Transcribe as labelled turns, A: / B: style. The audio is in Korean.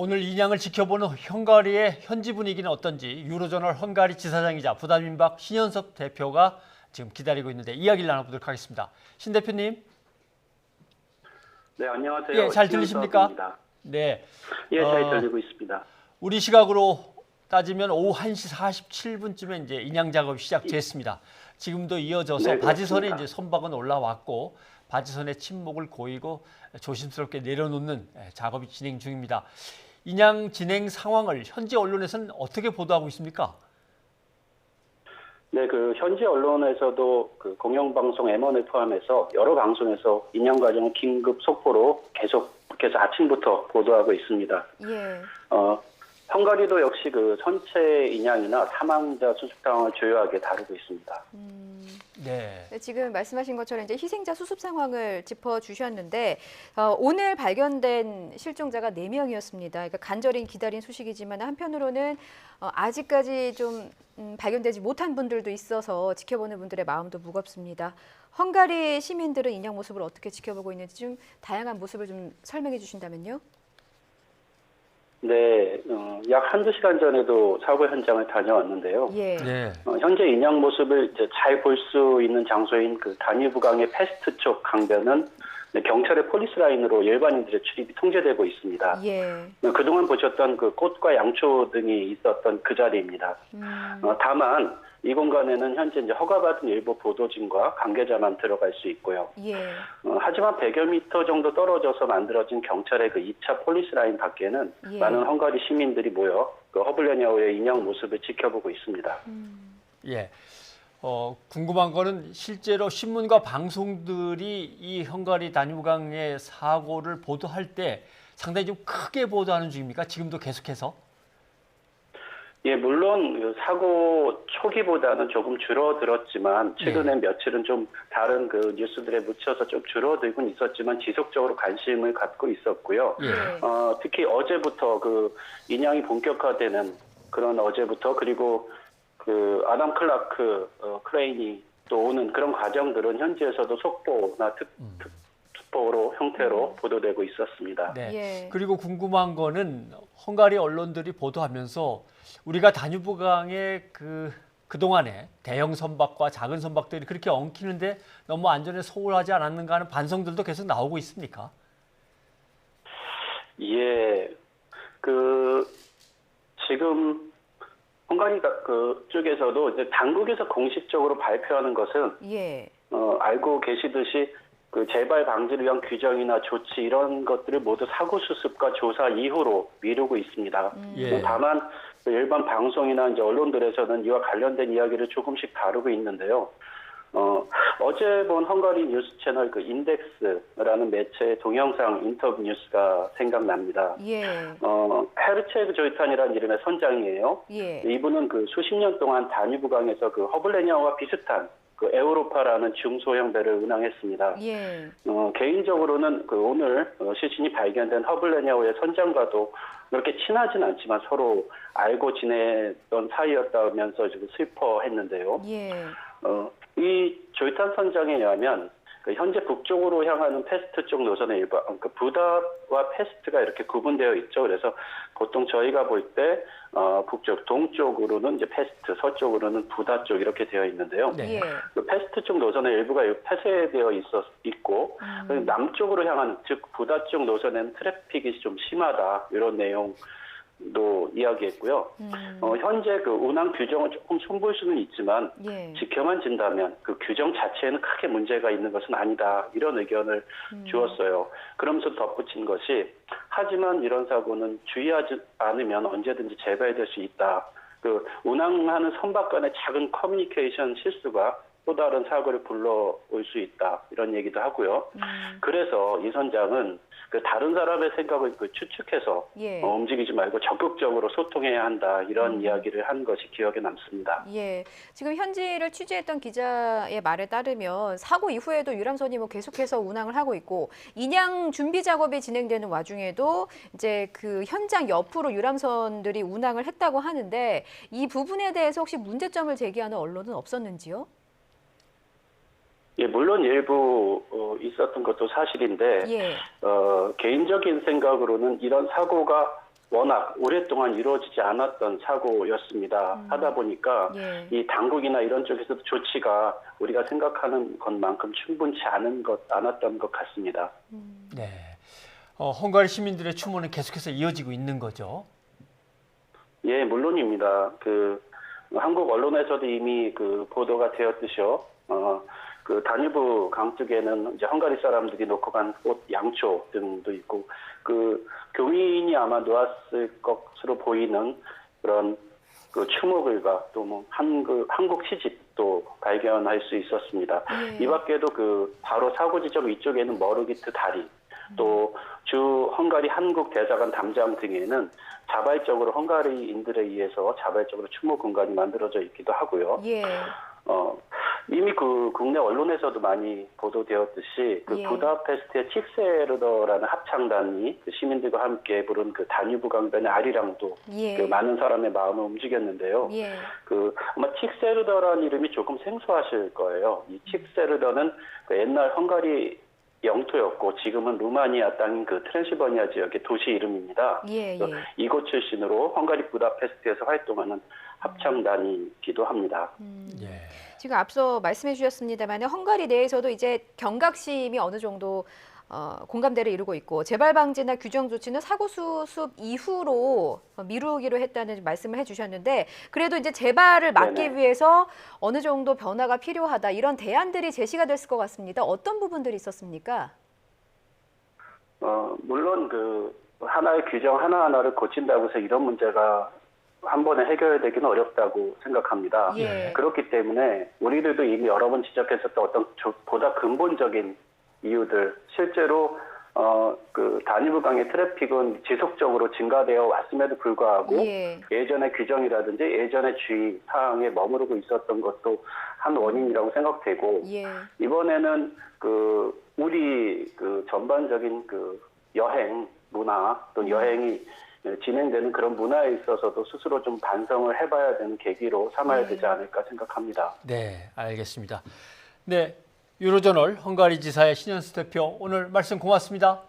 A: 오늘 인양을 지켜보는 헝가리의 현지 분위기는 어떤지 유로저널 헝가리 지사장이자 부다민박 신현섭 대표가 지금 기다리고 있는데 이야기를 나눠보도록 하겠습니다. 신 대표님.
B: 네, 안녕하세요.
A: 예, 잘 들리십니까?
B: 신현섭입니다.
A: 네.
B: 예, 잘 들리고 있습니다.
A: 우리 시각으로 따지면 오후 1시 47분쯤에 이제 인양 작업이 시작됐습니다. 지금도 이어져서
B: 네,
A: 바지선에
B: 그렇습니다.
A: 이제 선박은 올라왔고 바지선에 침목을 고이고 조심스럽게 내려놓는 작업이 진행 중입니다. 인양 진행 상황을 현지 언론에서는 어떻게 보도하고 있습니까?
B: 네, 그 현지 언론에서도 그 공영방송 M1을 포함해서 여러 방송에서 인양 과정을 긴급 속보로 계속해서 아침부터 보도하고 있습니다.
C: 예.
B: 헝가리도 역시 그 선체 인양이나 사망자 수습 상황을 주요하게 다루고 있습니다.
A: 네.
C: 네, 지금 말씀하신 것처럼 이제 희생자 수습 상황을 짚어주셨는데 오늘 발견된 실종자가 4명이었습니다. 그러니까 간절히 기다린 소식이지만 한편으로는 아직까지 좀 발견되지 못한 분들도 있어서 지켜보는 분들의 마음도 무겁습니다. 헝가리 시민들은 인양 모습을 어떻게 지켜보고 있는지 좀 다양한 모습을 좀 설명해 주신다면요.
B: 네, 약 한두 시간 전에도 사고 현장을 다녀왔는데요.
C: 예.
A: 네.
B: 현재 인양 모습을 이제 잘 볼 수 있는 장소인 그 다뉴브강의 패스트 쪽 강변은 경찰의 폴리스 라인으로 일반인들의 출입이 통제되고 있습니다.
C: 예.
B: 그동안 보셨던 그 꽃과 양초 등이 있었던 그 자리입니다. 다만 이 공간에는 현재 이제 허가받은 일부 보도진과 관계자만 들어갈 수 있고요.
C: 예.
B: 하지만 100여 미터 정도 떨어져서 만들어진 경찰의 그 2차 폴리스 라인 밖에는
C: 예.
B: 많은 헝가리 시민들이 모여 그 허블레냐우의 인양 모습을 지켜보고 있습니다.
A: 예. 궁금한 거는 실제로 신문과 방송들이 이 헝가리 다뉴브강의 사고를 보도할 때 상당히 좀 크게 보도하는 중입니까? 지금도 계속해서?
B: 예, 물론 그 사고 초기보다는 조금 줄어들었지만 최근에 며칠은 좀 다른 그 뉴스들에 묻혀서 좀 줄어들곤 있었지만 지속적으로 관심을 갖고 있었고요.
A: 예.
B: 특히 어제부터 그 인양이 본격화되는 그런 어제부터 그리고 그 아담 클라크 크레인이 또 오는 그런 과정들은 현지에서도 속보나 특보로 형태로 보도되고 있었습니다.
A: 네.
C: 예.
A: 그리고 궁금한 거는 헝가리 언론들이 보도하면서 우리가 다뉴브강의 그동안에 대형 선박과 작은 선박들이 그렇게 엉키는데 너무 안전에 소홀하지 않았는가 하는 반성들도 계속 나오고 있습니까?
B: 예, 지금 헝가리 쪽에서도 이제 당국에서 공식적으로 발표하는 것은
C: 예.
B: 알고 계시듯이 그 재발 방지를 위한 규정이나 조치 이런 것들을 모두 사고 수습과 조사 이후로 미루고 있습니다.
A: 예.
B: 다만 일반 방송이나 이제 언론들에서는 이와 관련된 이야기를 조금씩 다루고 있는데요. 어제 본 헝가리 뉴스 채널 그 인덱스라는 매체의 동영상 인터뷰 뉴스가 생각납니다.
C: 예.
B: 헤르체그 조이탄이라는 이름의 선장이에요.
C: 예.
B: 이분은 그 수십 년 동안 다뉴브강에서 그 허블레냐와 비슷한 그 에우로파라는 중소형 배를 운항했습니다.
C: 예.
B: 개인적으로는 그 오늘 시신이 발견된 허블레냐우의 선장과도 그렇게 친하진 않지만 서로 알고 지내던 사이였다면서 지금 슬퍼했는데요.
C: 예.
B: 이 조이탄 선장에 의하면 그 현재 북쪽으로 향하는 패스트 쪽 노선의 일부, 그 부다와 패스트가 이렇게 구분되어 있죠. 그래서 보통 저희가 볼 때 북쪽, 동쪽으로는 이제 패스트, 서쪽으로는 부다 쪽 이렇게 되어 있는데요.
A: 네.
C: 예.
B: 그 패스트 쪽 노선의 일부가 폐쇄되어 있고 그리고 남쪽으로 향하는 즉 부다 쪽 노선에는 트래픽이 좀 심하다 이런 내용도 이야기했고요. 현재 그 운항 규정을 조금 손볼 수는 있지만
C: 예.
B: 지켜만 진다면 그 규정 자체에는 크게 문제가 있는 것은 아니다 이런 의견을 주었어요. 그러면서 덧붙인 것이 하지만 이런 사고는 주의하지 않으면 언제든지 재발될 수 있다. 그 운항하는 선박 간의 작은 커뮤니케이션 실수가 또 다른 사고를 불러올 수 있다 이런 얘기도 하고요. 그래서 이 선장은 그 다른 사람의 생각을 추측해서
C: 예.
B: 움직이지 말고 적극적으로 소통해야 한다 이런 이야기를 한 것이 기억에 남습니다.
C: 예, 지금 현지를 취재했던 기자의 말에 따르면 사고 이후에도 유람선이 뭐 계속해서 운항을 하고 있고 인양 준비 작업이 진행되는 와중에도 이제 그 현장 옆으로 유람선들이 운항을 했다고 하는데 이 부분에 대해서 혹시 문제점을 제기하는 언론은 없었는지요?
B: 예, 물론 일부 있었던 것도 사실인데
C: 예.
B: 개인적인 생각으로는 이런 사고가 워낙 오랫동안 이루어지지 않았던 사고였습니다. 하다 보니까
C: 예.
B: 이 당국이나 이런 쪽에서도 조치가 우리가 생각하는 것만큼 충분치 않았던 것 같습니다.
A: 네. 헝가리 시민들의 추모는 계속해서 이어지고 있는 거죠.
B: 예, 물론입니다. 한국 언론에서도 이미 보도가 되었듯이요. 그 다뉴브 강 쪽에는 이제 헝가리 사람들이 놓고 간 꽃, 양초 등도 있고, 교민이 아마 놓았을 것으로 보이는 그런 추모글과 또 뭐 한국 시집도 발견할 수 있었습니다.
C: 예.
B: 이 밖에도 바로 사고 지점 이쪽에는 머르기트 다리, 또 주 헝가리 한국 대사관 담장 등에는 자발적으로 헝가리인들에 의해서 자발적으로 추모 공간이 만들어져 있기도 하고요.
C: 예.
B: 이미 국내 언론에서도 많이 보도되었듯이
C: 예.
B: 부다페스트의 칙세르더라는 합창단이 시민들과 함께 부른 다뉴브 강변의 아리랑도
C: 예.
B: 많은 사람의 마음을 움직였는데요.
C: 예.
B: 아마 칙세르더라는 이름이 조금 생소하실 거예요. 이 칙세르더는 옛날 헝가리 영토였고 지금은 루마니아 땅인 트랜실바니아 지역의 도시 이름입니다.
C: 예. 예.
B: 이곳 출신으로 헝가리 부다페스트에서 활동하는 합창단이기도 합니다.
A: 예.
C: 지금 앞서 말씀해 주셨습니다만 헝가리 내에서도 이제 경각심이 어느 정도 공감대를 이루고 있고 재발 방지나 규정 조치는 사고 수습 이후로 미루기로 했다는 말씀을 해주셨는데 그래도 이제 재발을 막기
B: 네네.
C: 위해서 어느 정도 변화가 필요하다 이런 대안들이 제시가 됐을 것 같습니다. 어떤 부분들이 있었습니까?
B: 물론 하나의 규정 하나하나를 고친다고 해서 이런 문제가 한 번에 해결되기는 어렵다고 생각합니다.
C: 예.
B: 그렇기 때문에 우리들도 이미 여러 번 지적했었던 어떤 보다 근본적인 이유들, 실제로 다뉴브강의 트래픽은 지속적으로 증가되어 왔음에도 불구하고
C: 예.
B: 예전의 규정이라든지 예전의 주의 사항에 머무르고 있었던 것도 한 원인이라고 생각되고
C: 예.
B: 이번에는 우리 전반적인 여행 문화 또 여행이 진행되는 그런 문화에 있어서도 스스로 좀 반성을 해봐야 되는 계기로 삼아야 되지 않을까 생각합니다.
A: 네, 알겠습니다. 네, 유로저널 헝가리 지사의 신현수 대표 오늘 말씀 고맙습니다.